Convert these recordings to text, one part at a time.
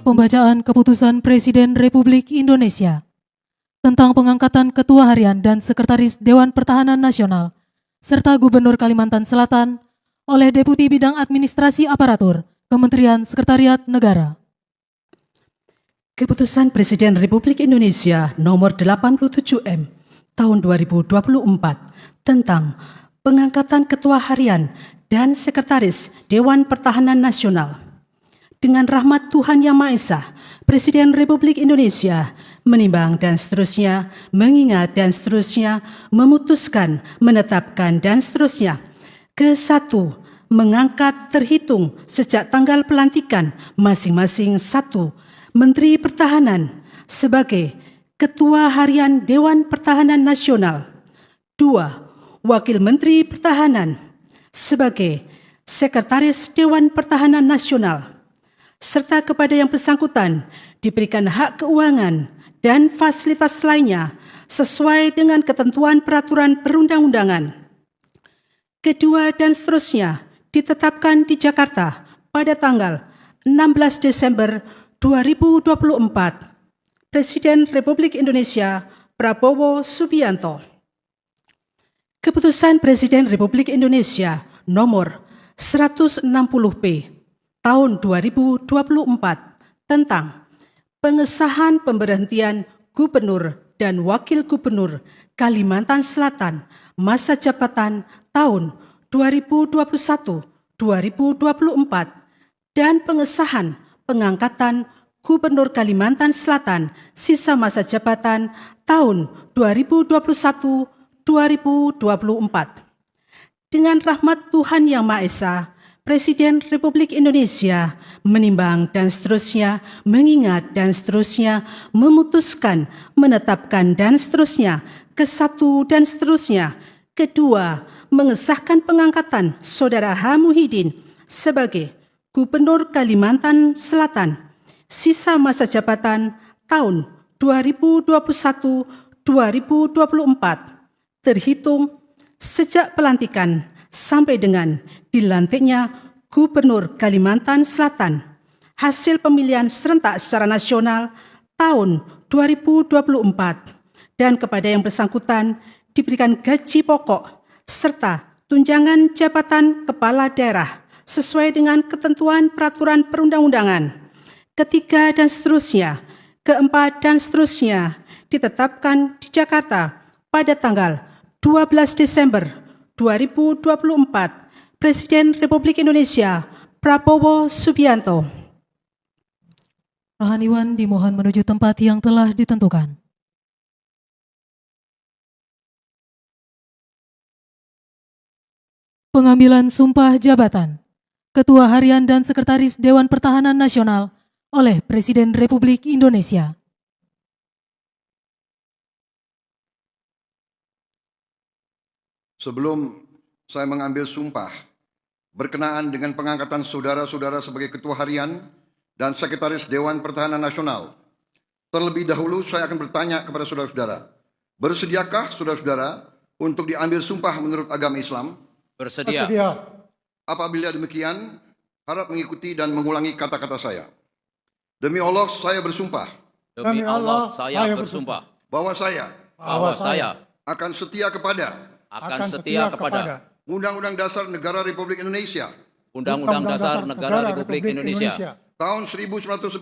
pembacaan keputusan Presiden Republik Indonesia tentang pengangkatan Ketua Harian dan Sekretaris Dewan Pertahanan Nasional serta Gubernur Kalimantan Selatan oleh Deputi Bidang Administrasi Aparatur Kementerian Sekretariat Negara. Keputusan Presiden Republik Indonesia Nomor 87M Tahun 2024 tentang pengangkatan Ketua Harian dan Sekretaris Dewan Pertahanan Nasional. Dengan rahmat Tuhan Yang Maha Esa, Presiden Republik Indonesia menimbang dan seterusnya, mengingat dan seterusnya, memutuskan, menetapkan dan seterusnya. Ke-1, mengangkat terhitung sejak tanggal pelantikan masing-masing 1 Menteri Pertahanan sebagai Ketua Harian Dewan Pertahanan Nasional. 2, Wakil Menteri Pertahanan sebagai Sekretaris Dewan Pertahanan Nasional, serta kepada yang bersangkutan diberikan hak keuangan dan fasilitas lainnya sesuai dengan ketentuan peraturan perundang-undangan. Kedua dan seterusnya ditetapkan di Jakarta pada tanggal 16 Desember 2024. Presiden Republik Indonesia Prabowo Subianto. Keputusan Presiden Republik Indonesia Nomor 160P Tahun 2024 tentang pengesahan pemberhentian Gubernur dan Wakil Gubernur Kalimantan Selatan masa jabatan tahun 2021-2024 dan pengesahan pengangkatan Gubernur Kalimantan Selatan sisa masa jabatan tahun 2021-2024. Dengan rahmat Tuhan Yang Maha Esa, Presiden Republik Indonesia menimbang dan seterusnya, mengingat dan seterusnya, memutuskan, menetapkan dan seterusnya. Ke-1 dan seterusnya. Kedua, mengesahkan pengangkatan Saudara H. Muhyiddin sebagai Gubernur Kalimantan Selatan sisa masa jabatan tahun 2021-2024 terhitung sejak pelantikan sampai dengan dilantiknya Gubernur Kalimantan Selatan hasil pemilihan serentak secara nasional tahun 2024 dan kepada yang bersangkutan diberikan gaji pokok serta tunjangan jabatan kepala daerah sesuai dengan ketentuan peraturan perundang-undangan. Ketiga dan seterusnya, keempat dan seterusnya ditetapkan di Jakarta pada tanggal 12 Desember 2024. Presiden Republik Indonesia Prabowo Subianto. Rohaniwan dimohon menuju tempat yang telah ditentukan. Pengambilan sumpah jabatan Ketua Harian dan Sekretaris Dewan Pertahanan Nasional oleh Presiden Republik Indonesia. Sebelum saya mengambil sumpah berkenaan dengan pengangkatan saudara-saudara sebagai Ketua Harian dan Sekretaris Dewan Pertahanan Nasional, terlebih dahulu saya akan bertanya kepada saudara-saudara, bersediakah saudara-saudara untuk diambil sumpah menurut agama Islam? Bersedia. Apabila demikian, harap mengikuti dan mengulangi kata-kata saya. Demi Allah, saya bersumpah. Demi Allah, saya bersumpah Bahwa saya akan setia kepada Undang-Undang Dasar Negara Republik Indonesia Undang-Undang Dasar Negara Republik Indonesia tahun 1945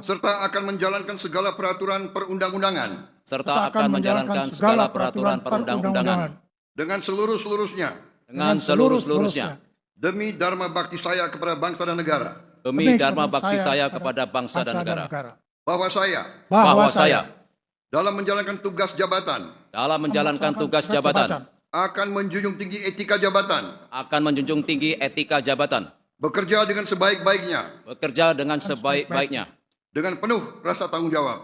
serta akan menjalankan segala peraturan perundang-undangan dengan seluruh-seluruhnya demi dharma bakti saya kepada bangsa dan negara. Bahwa saya dalam menjalankan tugas jabatan akan menjunjung tinggi etika jabatan, bekerja dengan sebaik-baiknya dengan penuh rasa tanggung jawab.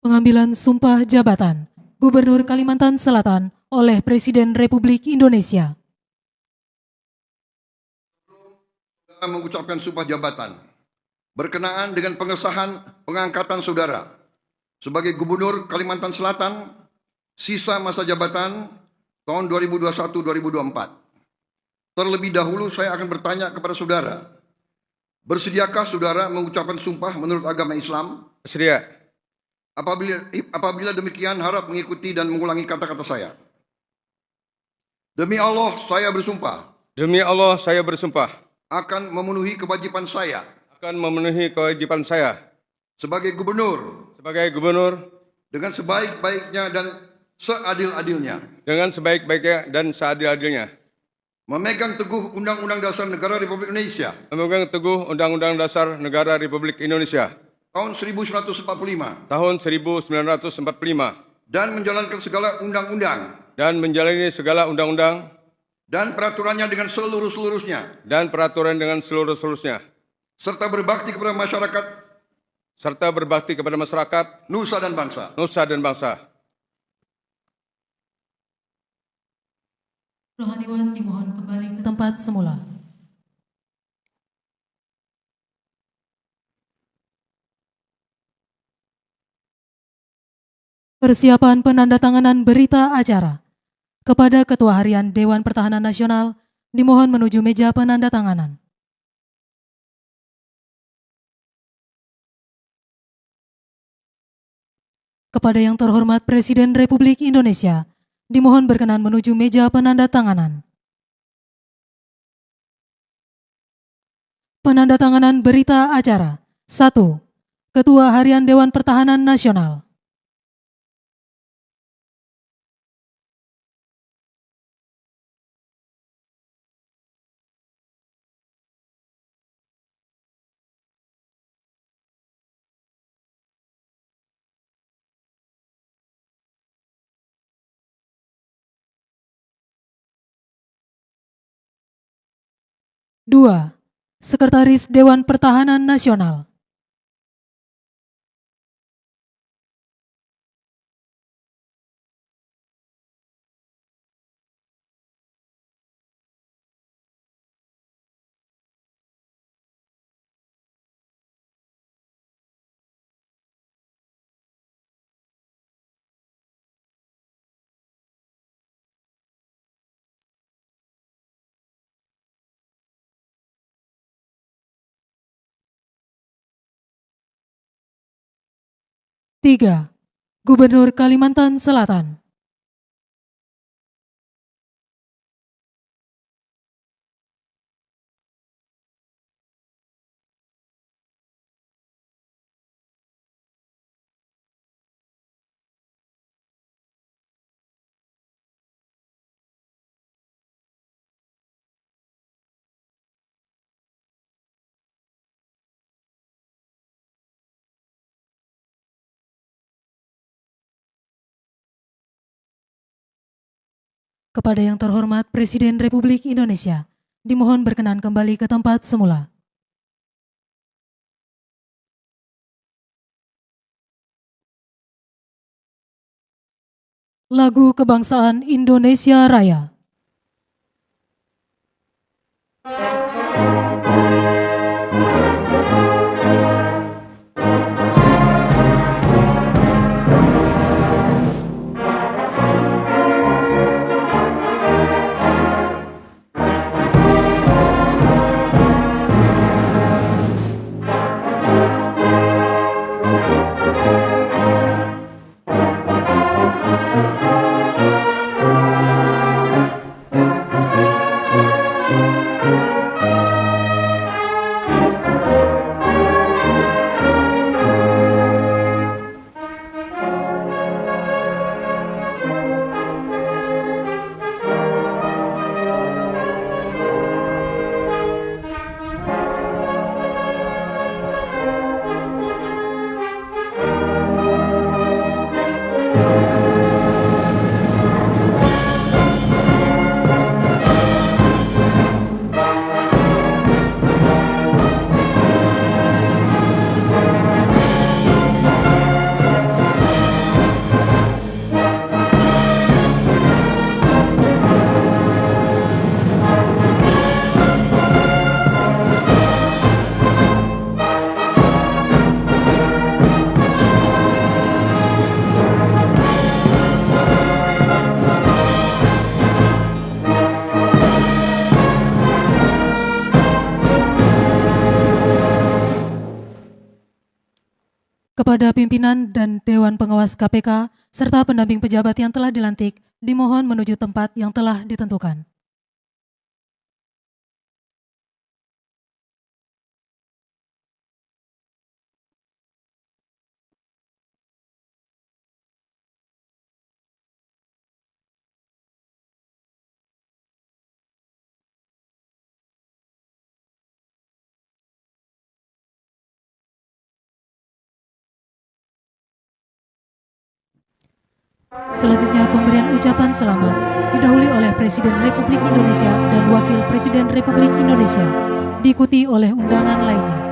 Pengambilan sumpah jabatan Gubernur Kalimantan Selatan oleh Presiden Republik Indonesia. Mengucapkan sumpah jabatan berkenaan dengan pengesahan pengangkatan saudara sebagai Gubernur Kalimantan Selatan sisa masa jabatan tahun 2021-2024. Terlebih dahulu saya akan bertanya kepada saudara, bersediakah saudara mengucapkan sumpah menurut agama Islam? Bersedia. Apabila demikian, harap mengikuti dan mengulangi kata-kata saya. Demi Allah, saya bersumpah Demi Allah, saya bersumpah akan memenuhi kewajiban saya akan memenuhi kewajiban saya sebagai gubernur dengan sebaik-baiknya dan seadil-adilnya, memegang teguh Undang-Undang Dasar Negara Republik Indonesia memegang teguh Undang-Undang Dasar Negara Republik Indonesia tahun 1945 tahun 1945 dan menjalankan segala undang-undang dan menjalani segala undang-undang dan peraturannya dengan seluruh-seluruhnya, serta berbakti kepada masyarakat Nusa dan bangsa. Rohaniwan dimohon kembali ke tempat semula. Persiapan penandatanganan berita acara. Kepada Ketua Harian Dewan Pertahanan Nasional, dimohon menuju meja penandatanganan. Kepada yang terhormat Presiden Republik Indonesia, dimohon berkenan menuju meja penandatanganan. Penandatanganan berita acara. 1. Ketua Harian Dewan Pertahanan Nasional. Dua, Sekretaris Dewan Pertahanan Nasional. Tiga, Gubernur Kalimantan Selatan. Kepada yang terhormat Presiden Republik Indonesia, dimohon berkenan kembali ke tempat semula. Lagu Kebangsaan Indonesia Raya. Kepada pimpinan dan Dewan Pengawas KPK serta pendamping pejabat yang telah dilantik, dimohon menuju tempat yang telah ditentukan. Selanjutnya pemberian ucapan selamat didahului oleh Presiden Republik Indonesia dan Wakil Presiden Republik Indonesia, diikuti oleh undangan lainnya.